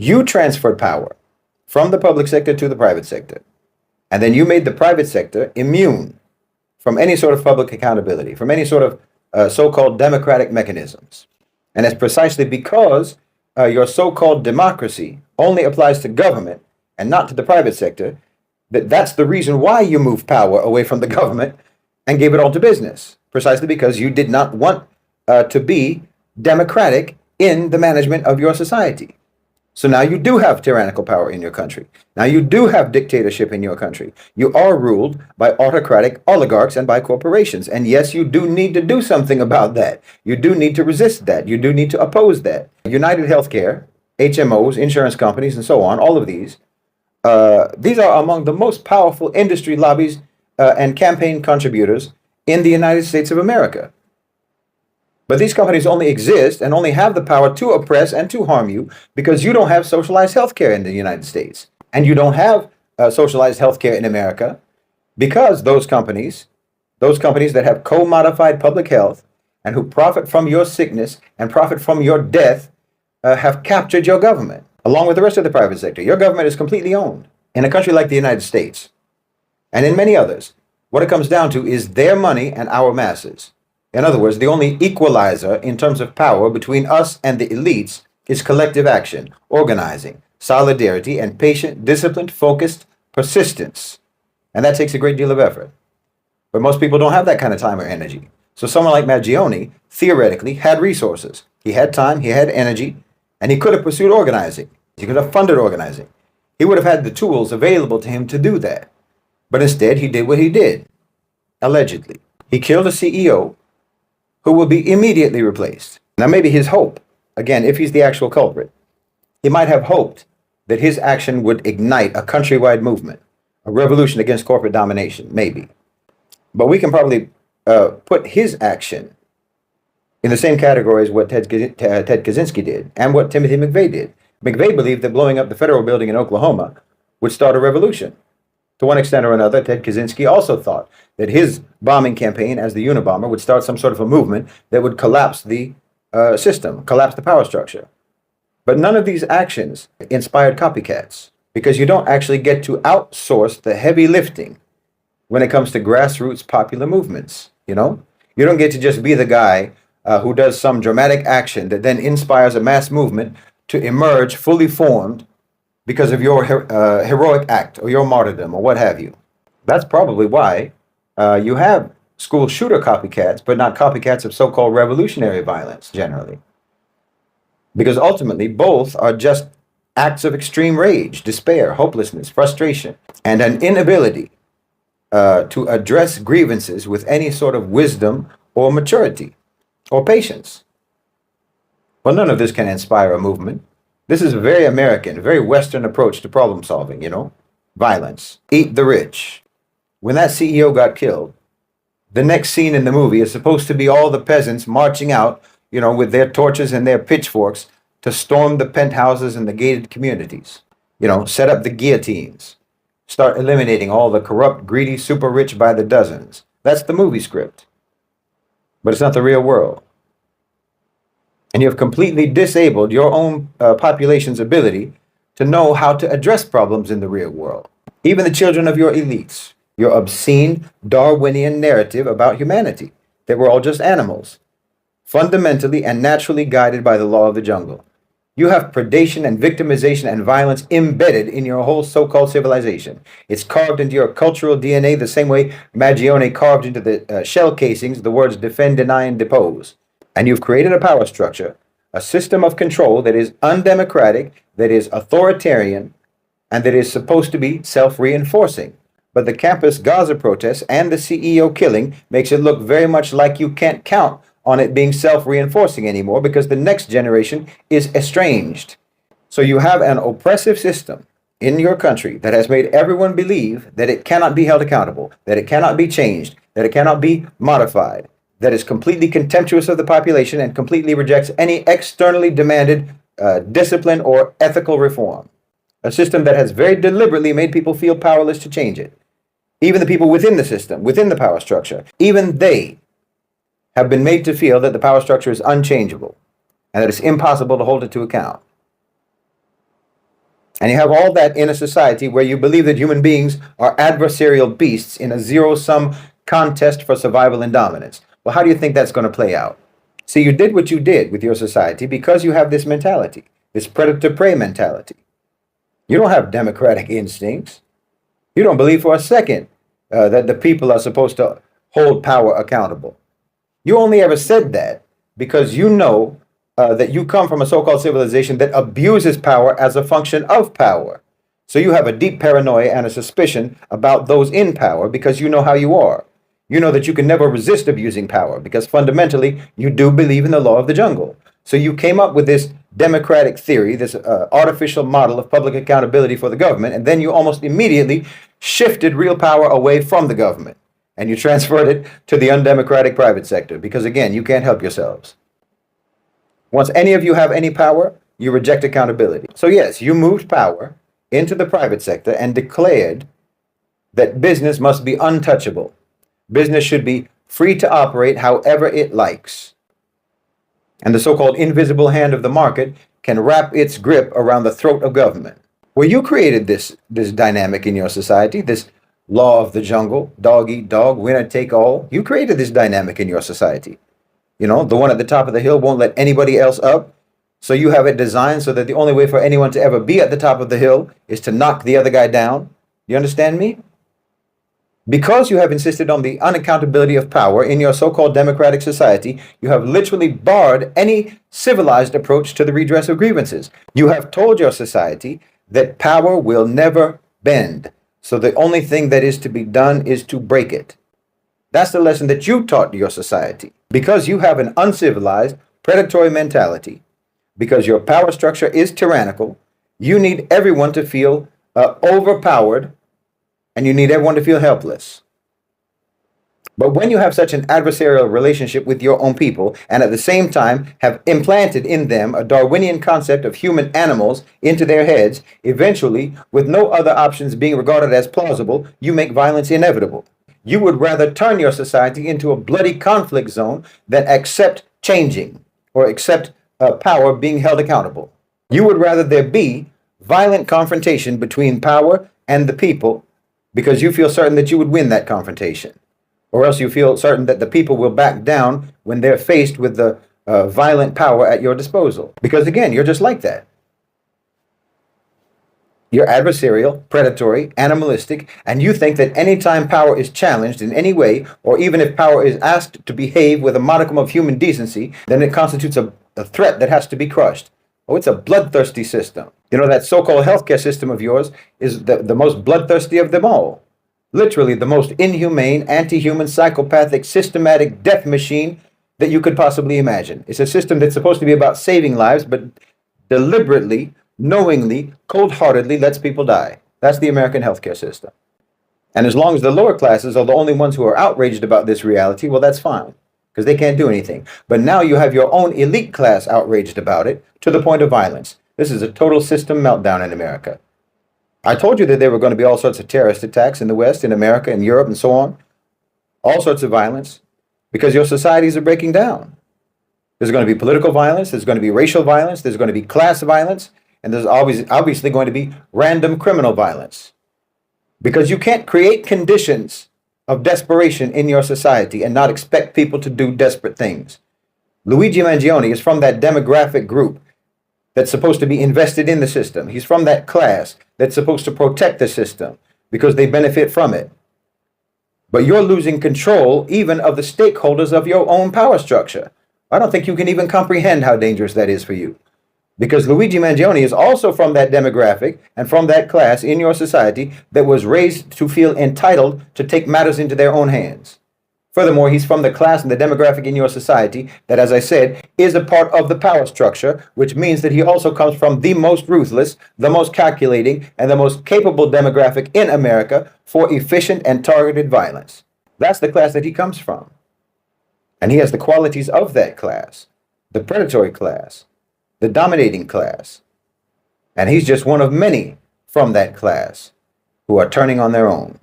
You transferred power from the public sector to the private sector. And then you made the private sector immune from any sort of public accountability, from any sort of so-called democratic mechanisms. And that's precisely because your so-called democracy only applies to government and not to the private sector. That's the reason why you moved power away from the government and gave it all to business, precisely because you did not want to be democratic in the management of your society. So now you do have tyrannical power in your country. Now you do have dictatorship in your country. You are ruled by autocratic oligarchs and by corporations. And yes, you do need to do something about that. You do need to resist that. You do need to oppose that. United Healthcare, HMOs, insurance companies, and so on, all of these are among the most powerful industry lobbies and campaign contributors in the United States of America. But these companies only exist and only have the power to oppress and to harm you because you don't have socialized healthcare in the United States. And you don't have socialized healthcare in America because those companies that have co-modified public health and who profit from your sickness and profit from your death have captured your government, along with the rest of the private sector. Your government is completely owned. In a country like the United States and in many others, what it comes down to is their money and our masses. In other words, the only equalizer in terms of power between us and the elites is collective action, organizing, solidarity, and patient, disciplined, focused persistence. And that takes a great deal of effort. But most people don't have that kind of time or energy. So someone like Maggioni, theoretically, had resources. He had time, he had energy, and he could have pursued organizing. He could have funded organizing. He would have had the tools available to him to do that. But instead, he did what he did, allegedly. He killed a CEO who will be immediately replaced. Now, maybe his hope, again, if he's the actual culprit, he might have hoped that his action would ignite a countrywide movement, a revolution against corporate domination, maybe. But we can probably put his action in the same category as what Ted Kaczynski did and what Timothy McVeigh did. McVeigh believed that blowing up the federal building in Oklahoma would start a revolution. To one extent or another, Ted Kaczynski also thought that his bombing campaign as the Unabomber would start some sort of a movement that would collapse the system, collapse the power structure. But none of these actions inspired copycats because you don't actually get to outsource the heavy lifting when it comes to grassroots popular movements, you know? You don't get to just be the guy who does some dramatic action that then inspires a mass movement to emerge fully formed because of your heroic act or your martyrdom or what have you. That's probably why you have school shooter copycats, but not copycats of so-called revolutionary violence generally. Because ultimately, both are just acts of extreme rage, despair, hopelessness, frustration, and an inability to address grievances with any sort of wisdom or maturity or patience. Well, none of this can inspire a movement. This is a very American, very Western approach to problem solving, you know? Violence. Eat the rich. When that CEO got killed, the next scene in the movie is supposed to be all the peasants marching out, you know, with their torches and their pitchforks to storm the penthouses and the gated communities. You know, set up the guillotines. Start eliminating all the corrupt, greedy, super rich by the dozens. That's the movie script. But it's not the real world. And you have completely disabled your own population's ability to know how to address problems in the real world. Even the children of your elites, your obscene Darwinian narrative about humanity, that we're all just animals, fundamentally and naturally guided by the law of the jungle. You have predation and victimization and violence embedded in your whole so-called civilization. It's carved into your cultural DNA the same way Maggioni carved into the shell casings the words defend, deny, and depose. And you've created a power structure, a system of control that is undemocratic, that is authoritarian, and that is supposed to be self-reinforcing. But the campus Gaza protests and the CEO killing makes it look very much like you can't count on it being self-reinforcing anymore because the next generation is estranged. So you have an oppressive system in your country that has made everyone believe that it cannot be held accountable, that it cannot be changed, that it cannot be modified, that is completely contemptuous of the population and completely rejects any externally demanded discipline or ethical reform. A system that has very deliberately made people feel powerless to change it. Even the people within the system, within the power structure, even they have been made to feel that the power structure is unchangeable and that it's impossible to hold it to account. And you have all that in a society where you believe that human beings are adversarial beasts in a zero-sum contest for survival and dominance. Well, how do you think that's going to play out? See, you did what you did with your society because you have this mentality, this predator-prey mentality. You don't have democratic instincts. You don't believe for a second that the people are supposed to hold power accountable. You only ever said that because you know that you come from a so-called civilization that abuses power as a function of power. So you have a deep paranoia and a suspicion about those in power because you know how you are. You know that you can never resist abusing power because fundamentally you do believe in the law of the jungle. So you came up with this democratic theory, this artificial model of public accountability for the government, and then you almost immediately shifted real power away from the government and you transferred it to the undemocratic private sector because, again, you can't help yourselves. Once any of you have any power, you reject accountability. So yes, you moved power into the private sector and declared that business must be untouchable. Business should be free to operate however it likes. And the so-called invisible hand of the market can wrap its grip around the throat of government. Well, you created this dynamic in your society, this law of the jungle, dog eat dog, winner take all. You created this dynamic in your society. You know, the one at the top of the hill won't let anybody else up. So you have it designed so that the only way for anyone to ever be at the top of the hill is to knock the other guy down. You understand me? Because you have insisted on the unaccountability of power in your so-called democratic society, you have literally barred any civilized approach to the redress of grievances. You have told your society that power will never bend. So the only thing that is to be done is to break it. That's the lesson that you taught your society. Because you have an uncivilized, predatory mentality, because your power structure is tyrannical, you need everyone to feel overpowered, and you need everyone to feel helpless. But when you have such an adversarial relationship with your own people, and at the same time have implanted in them a Darwinian concept of human animals into their heads, eventually, with no other options being regarded as plausible, you make violence inevitable. You would rather turn your society into a bloody conflict zone than accept changing or accept power being held accountable. You would rather there be violent confrontation between power and the people because you feel certain that you would win that confrontation, or else you feel certain that the people will back down when they're faced with the violent power at your disposal. Because again, you're just like that. You're adversarial, predatory, animalistic, and you think that any time power is challenged in any way, or even if power is asked to behave with a modicum of human decency, then it constitutes a threat that has to be crushed. Oh, it's a bloodthirsty system. You know, that so-called healthcare system of yours is the most bloodthirsty of them all. Literally the most inhumane, anti-human, psychopathic, systematic death machine that you could possibly imagine. It's a system that's supposed to be about saving lives, but deliberately, knowingly, cold-heartedly lets people die. That's the American healthcare system. And as long as the lower classes are the only ones who are outraged about this reality, well, that's fine, because they can't do anything. But now you have your own elite class outraged about it to the point of violence. This is a total system meltdown in America. I told you that there were going to be all sorts of terrorist attacks in the West, in America, in Europe, and so on. All sorts of violence, because your societies are breaking down. There's going to be political violence, there's going to be racial violence, there's going to be class violence, and there's obviously going to be random criminal violence. Because you can't create conditions of desperation in your society and not expect people to do desperate things. Luigi Mangione is from that demographic group that's supposed to be invested in the system. He's from that class that's supposed to protect the system because they benefit from it. But you're losing control even of the stakeholders of your own power structure. I don't think you can even comprehend how dangerous that is for you. Because Luigi Mangione is also from that demographic and from that class in your society that was raised to feel entitled to take matters into their own hands. Furthermore, he's from the class and the demographic in your society that, as I said, is a part of the power structure, which means that he also comes from the most ruthless, the most calculating, and the most capable demographic in America for efficient and targeted violence. That's the class that he comes from. And he has the qualities of that class, the predatory class, the dominating class. And he's just one of many from that class who are turning on their own.